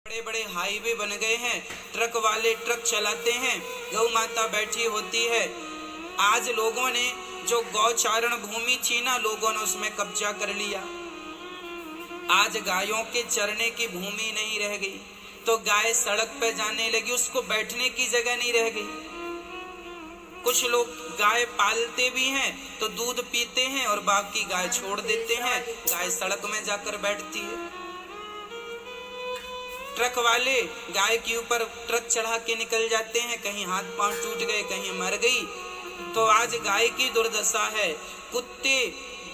बड़े बड़े हाईवे बन गए हैं, ट्रक वाले ट्रक चलाते हैं, गौ माता बैठी होती है। आज लोगों ने जो गौचारण भूमि थी ना, लोगों ने उसमें कब्जा कर लिया। आज गायों के चरने की भूमि नहीं रह गई, तो गाय सड़क पे जाने लगी, उसको बैठने की जगह नहीं रह गई। कुछ लोग गाय पालते भी हैं तो दूध पीते हैं और बाकी गाय छोड़ देते हैं, गाय सड़क में जाकर बैठती है। ट्रक वाले गाय के ऊपर ट्रक चढ़ा के निकल जाते हैं, कहीं हाथ पांव टूट गए, कहीं मर गई। तो आज गाय की दुर्दशा है। कुत्ते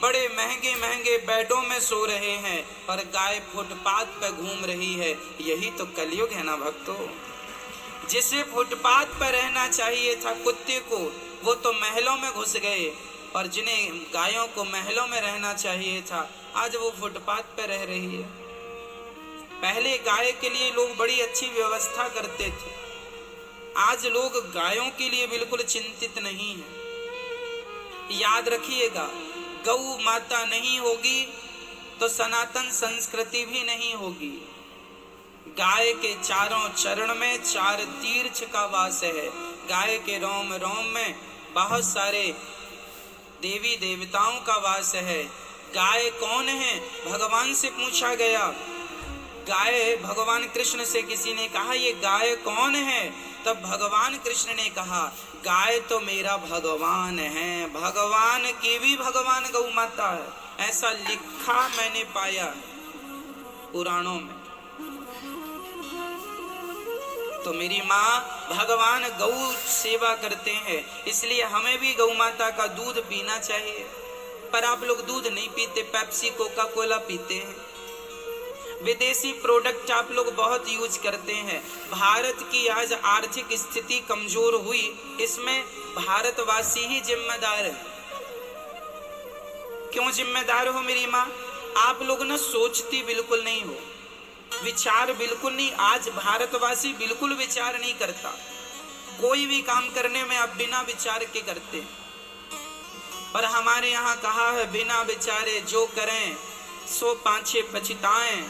बड़े महंगे महंगे बेडों में सो रहे हैं और गाय फुटपाथ पर घूम रही है। यही तो कलयुग है ना भक्तों। जिसे फुटपाथ पर रहना चाहिए था कुत्ते को, वो तो महलों में घुस गए, और जिन्हें गायों को महलों में रहना चाहिए था, आज वो फुटपाथ पर रह रही है। पहले गाय के लिए लोग बड़ी अच्छी व्यवस्था करते थे, आज लोग गायों के लिए बिल्कुल चिंतित नहीं है। याद रखिएगा, गौ माता नहीं होगी तो सनातन संस्कृति भी नहीं होगी। गाय के चारों चरण में 4 तीर्थ का वास है। गाय के रोम रोम में बहुत सारे देवी देवताओं का वास है। गाय कौन है? भगवान से पूछा गया। गाय, भगवान कृष्ण से किसी ने कहा ये गाय कौन है? तब भगवान कृष्ण ने कहा गाय तो मेरा भगवान है, भगवान की भी भगवान गौ माता है। ऐसा लिखा मैंने पाया पुराणों में। तो मेरी माँ भगवान गौ सेवा करते हैं, इसलिए हमें भी गौ माता का दूध पीना चाहिए। पर आप लोग दूध नहीं पीते, पेप्सी कोका कोला पीते हैं। विदेशी प्रोडक्ट आप लोग बहुत यूज करते हैं। भारत की आज आर्थिक स्थिति कमजोर हुई, इसमें भारतवासी ही जिम्मेदार है। क्यों जिम्मेदार हो मेरी माँ? आप लोग ना सोचती बिल्कुल नहीं हो, विचार बिल्कुल नहीं। आज भारतवासी बिल्कुल विचार नहीं करता, कोई भी काम करने में आप बिना विचार के करते। और हमारे यहाँ कहा है, बिना विचारे जो करें सो पाछे पछताएं,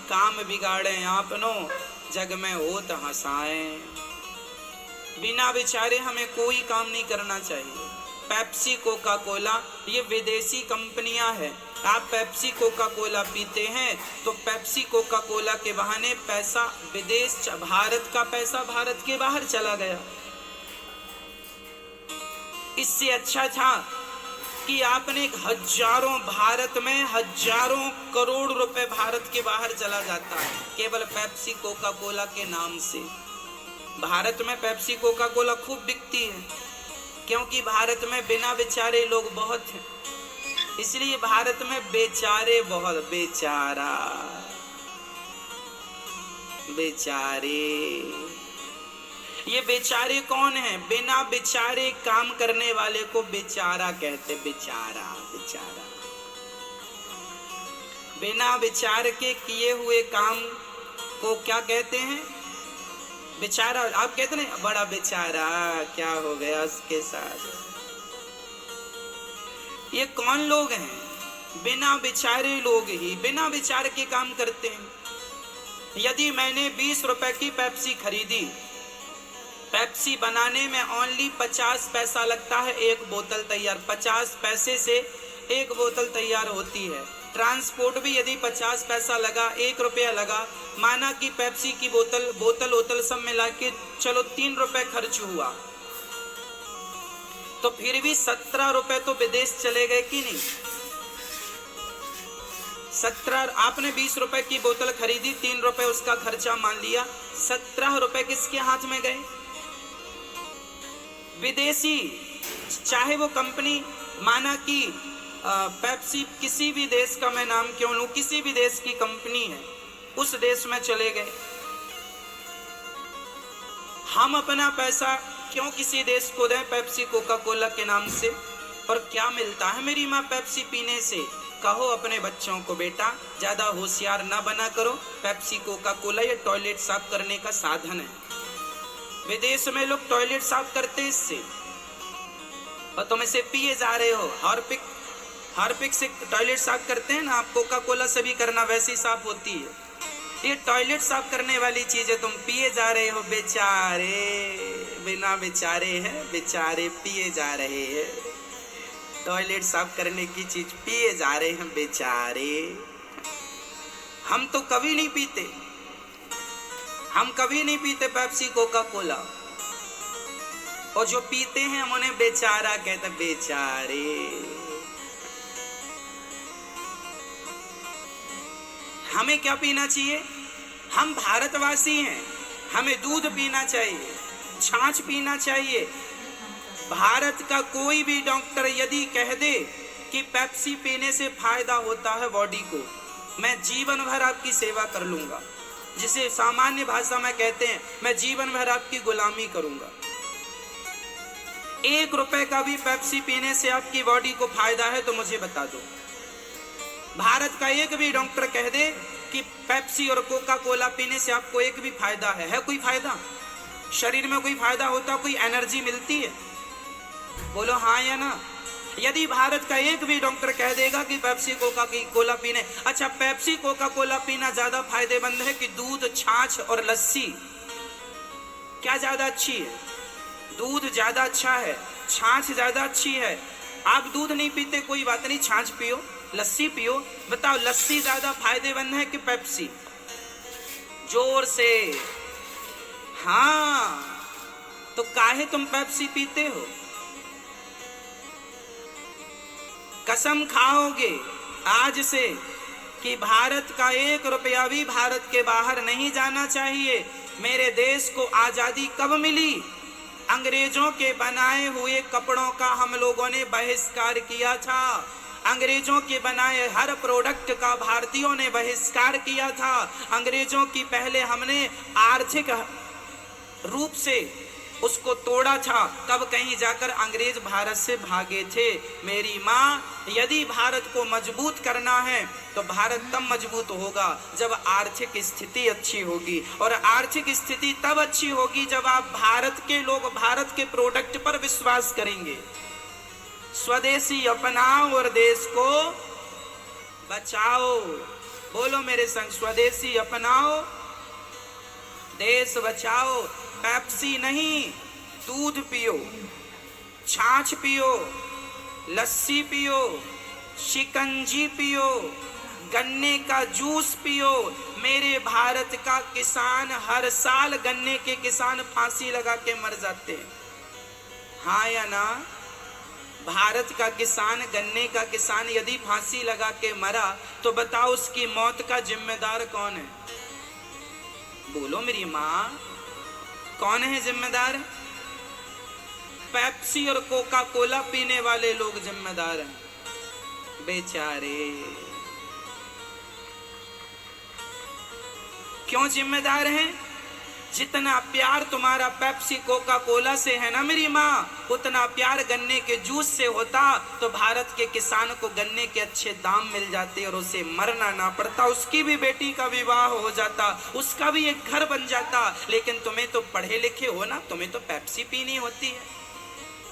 काम बिगाड़े आपनो जग में होत हंसाएं। बिना विचारे हमें कोई काम नहीं करना चाहिए। पेप्सी कोका कोला ये विदेशी कंपनियां हैं। आप पेप्सी कोका कोला पीते हैं तो पेप्सी कोका कोला के बहाने पैसा विदेश, भारत का पैसा भारत के बाहर चला गया। इससे अच्छा था कि आपने हजारों, भारत में हजारों करोड़ रुपए भारत के बाहर चला जाता है केवल पेप्सी कोका कोला के नाम से। भारत में पेप्सी कोका कोला खूब बिकती है क्योंकि भारत में बिना बेचारे लोग बहुत हैं, इसलिए भारत में बेचारे बहुत। बेचारा, बेचारे, ये बेचारे कौन है? बिना बेचारे काम करने वाले को बेचारा कहते। बेचारा, बेचारा, बिना विचार के किए हुए काम को क्या कहते हैं? बेचारा। आप कहते ना बड़ा बेचारा, क्या हो गया उसके साथ? ये कौन लोग हैं? बिना विचारे लोग ही बिना विचार के काम करते हैं। यदि मैंने 20 रुपए की पेप्सी खरीदी, पेप्सी बनाने में ओनली 50 पैसा लगता है, एक बोतल तैयार। 50 पैसे से एक बोतल तैयार होती है। ट्रांसपोर्ट भी यदि 50 पैसा लगा, 1 रुपया लगा, माना कि पेप्सी की बोतल सब मिला के चलो 3 रुपए खर्च हुआ, तो फिर भी 17 रुपए तो विदेश चले गए कि नहीं? 17। आपने 20 रुपए की बोतल खरीदी, 3 रुपए उसका खर्चा मान लिया, 17 रुपए किसके हाथ में गए? विदेशी। चाहे वो कंपनी, माना कि पेप्सी किसी भी देश का, मैं नाम क्यों लूं, किसी भी देश की कंपनी है, उस देश में चले गए। हम अपना पैसा क्यों किसी देश को दें पेप्सी कोका कोला के नाम से? और क्या मिलता है मेरी माँ पेप्सी पीने से? कहो अपने बच्चों को, बेटा ज्यादा होशियार ना बना करो, पेप्सी कोका कोला ये टॉयलेट साफ करने का साधन है। विदेश में लोग टॉयलेट साफ करते हैं इससे, और तुम इसे पिए जा रहे हो। हार्पिक से टॉयलेट साफ करते हैं ना आप, कोका कोला से भी करना, वैसे ही साफ होती है। ये टॉयलेट साफ करने वाली चीज है, तुम पिए जा रहे हो बेचारे, बिना बेचारे हैं बेचारे पिए जा रहे हैं। टॉयलेट साफ करने की चीज पिए जा रहे हैं बेचारे। हम तो कभी नहीं पीते, हम कभी नहीं पीते पेप्सी कोका कोला, और जो पीते हैं हम उन्हें बेचारा कहते, बेचारे। हमें क्या पीना चाहिए? हम भारतवासी हैं, हमें दूध पीना चाहिए, छाछ पीना चाहिए। भारत का कोई भी डॉक्टर यदि कह दे कि पेप्सी पीने से फायदा होता है बॉडी को, मैं जीवन भर आपकी सेवा कर लूंगा। जिसे सामान्य भाषा में कहते हैं, मैं जीवन भर आपकी गुलामी करूंगा। 1 रुपए का भी पेप्सी पीने से आपकी बॉडी को फायदा है तो मुझे बता दो। भारत का एक भी डॉक्टर कह दे कि पेप्सी और कोका कोला पीने से आपको एक भी फायदा है कोई फायदा? शरीर में कोई फायदा होता, कोई एनर्जी मिलती है? बोलो हाँ या ना। यदि भारत का एक भी डॉक्टर कह देगा कि पेप्सी कोका कोला पीने, अच्छा पेप्सी कोका कोला पीना ज्यादा फायदेमंद है कि दूध, छाछ और लस्सी? क्या ज्यादा अच्छी है? दूध ज्यादा अच्छा है, छाछ ज्यादा अच्छी है। आप दूध नहीं पीते कोई बात नहीं, छाछ पियो, लस्सी पियो। बताओ लस्सी ज्यादा फायदेमंद है कि पेप्सी? जोर से हाँ। तो काहे तुम पेप्सी पीते हो? कसम खाओगे आज से कि भारत का 1 रुपया भी भारत के बाहर नहीं जाना चाहिए। मेरे देश को आजादी कब मिली? अंग्रेजों के बनाए हुए कपड़ों का हम लोगों ने बहिष्कार किया था। अंग्रेजों के बनाए हर प्रोडक्ट का भारतीयों ने बहिष्कार किया था। अंग्रेजों की पहले हमने आर्थिक रूप से उसको तोड़ा था, तब कहीं जाकर अंग्रेज भारत से भागे थे। मेरी माँ, यदि भारत को मजबूत करना है तो भारत तब मजबूत होगा जब आर्थिक स्थिति अच्छी होगी, और आर्थिक स्थिति तब अच्छी होगी जब आप भारत के लोग भारत के प्रोडक्ट पर विश्वास करेंगे। स्वदेशी अपनाओ और देश को बचाओ। बोलो मेरे संग, स्वदेशी अपनाओ, देश बचाओ। पेप्सी नहीं, दूध पियो, छाछ पियो, लस्सी पियो, शिकंजी पियो, गन्ने का जूस पियो। मेरे भारत का किसान, हर साल गन्ने के किसान फांसी लगा के मर जाते हैं, हाँ या ना? भारत का किसान, गन्ने का किसान यदि फांसी लगा के मरा तो बताओ उसकी मौत का जिम्मेदार कौन है? बोलो मेरी माँ, कौन है जिम्मेदार? पेप्सी और कोका कोला पीने वाले लोग जिम्मेदार हैं बेचारे। क्यों जिम्मेदार हैं? जितना प्यार तुम्हारा पेप्सी कोका कोला से है ना मेरी माँ, उतना प्यार गन्ने के जूस से होता तो भारत के किसान को गन्ने के अच्छे दाम मिल जाते और उसे मरना ना पड़ता, उसकी भी बेटी का विवाह हो जाता, उसका भी एक घर बन जाता। लेकिन तुम्हें तो पढ़े लिखे हो ना, तुम्हें तो पेप्सी पीनी होती है,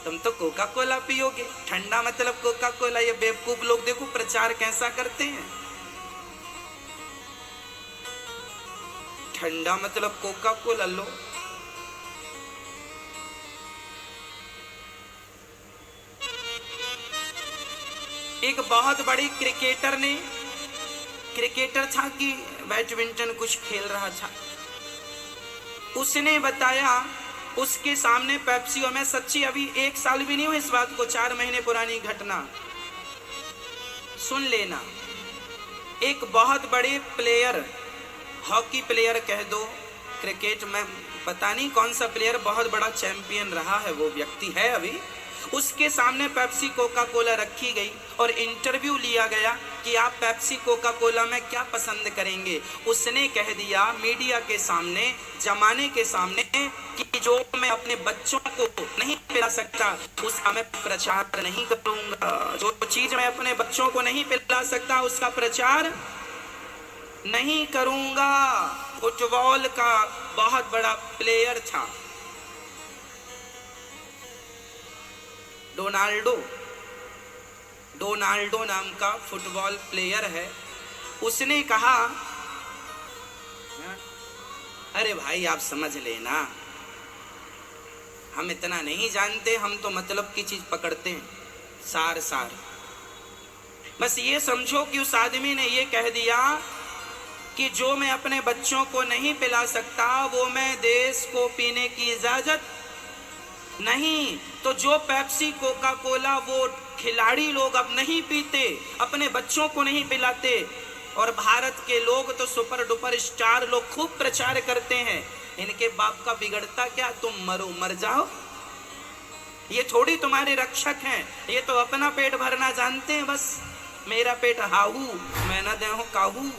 तुम तो कोका कोला पियोगे। ठंडा मतलब कोका कोला। ये बेवकूफ लोग देखो प्रचार कैसा करते हैं, ठंडा मतलब कोका कोला लो। एक बहुत बड़ी क्रिकेटर था कि बैडमिंटन कुछ खेल रहा था, उसने बताया उसके सामने पेप्सी, और मैं सच्ची अभी 1 साल भी नहीं हुआ इस बात को, 4 महीने पुरानी घटना सुन लेना। एक बहुत बड़े प्लेयर, हॉकी प्लेयर कह दो, क्रिकेट में पता नहीं कौन सा प्लेयर, बहुत बड़ा चैंपियन रहा है वो व्यक्ति है अभी, उसके सामने पेप्सी कोका कोला रखी गई और इंटरव्यू लिया गया कि आप पेप्सी कोका कोला में क्या पसंद करेंगे। उसने कह दिया मीडिया के सामने, जमाने के सामने, कि जो मैं अपने बच्चों को नहीं पिला सकता उसका मैं प्रचार नहीं करूंगा, जो चीज मैं अपने बच्चों को नहीं पिला सकता उसका प्रचार नहीं करूंगा। फुटबॉल का बहुत बड़ा प्लेयर था डोनाल्डो नाम का फुटबॉल प्लेयर है। उसने कहा अरे भाई आप समझ लेना, हम इतना नहीं जानते, हम तो मतलब की चीज पकड़ते हैं, सार सार। बस ये समझो कि उस आदमी ने ये कह दिया कि जो मैं अपने बच्चों को नहीं पिला सकता वो मैं देश को पीने की इजाजत नहीं। तो जो पेप्सी कोका कोला वो खिलाड़ी लोग अब नहीं पीते, अपने बच्चों को नहीं पिलाते, और भारत के लोग तो सुपर डुपर स्टार लोग खूब प्रचार करते हैं, इनके बाप का बिगड़ता क्या, तुम मरो मर जाओ, ये थोड़ी तुम्हारे रक्षक हैं, ये तो अपना पेट भरना जानते हैं, बस मेरा पेट हाहू मैं न दे हूं काहू।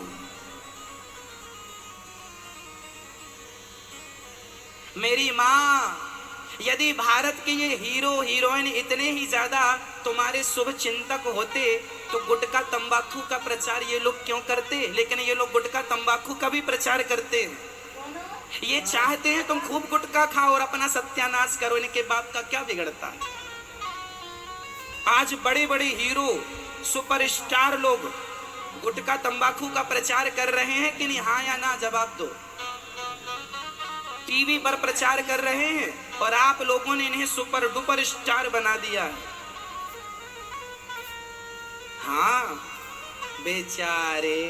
मेरी माँ, यदि भारत के ये हीरो हीरोइन इतने ही ज्यादा तुम्हारे शुभ चिंतक होते तो गुटखा तंबाकू का प्रचार ये लोग क्यों करते? लेकिन ये लोग गुटखा तंबाकू का भी प्रचार करते हैं, ये चाहते हैं तुम खूब गुटखा खाओ और अपना सत्यानाश करो, इनके बाप का क्या बिगड़ता है? आज बड़े बड़े हीरो सुपरस्टार लोग गुटखा तंबाकू का प्रचार कर रहे हैं कि नहीं? हाँ या ना जवाब दो। टीवी पर प्रचार कर रहे हैं और आप लोगों ने इन्हें सुपर डुपर स्टार बना दिया है। हाँ बेचारे।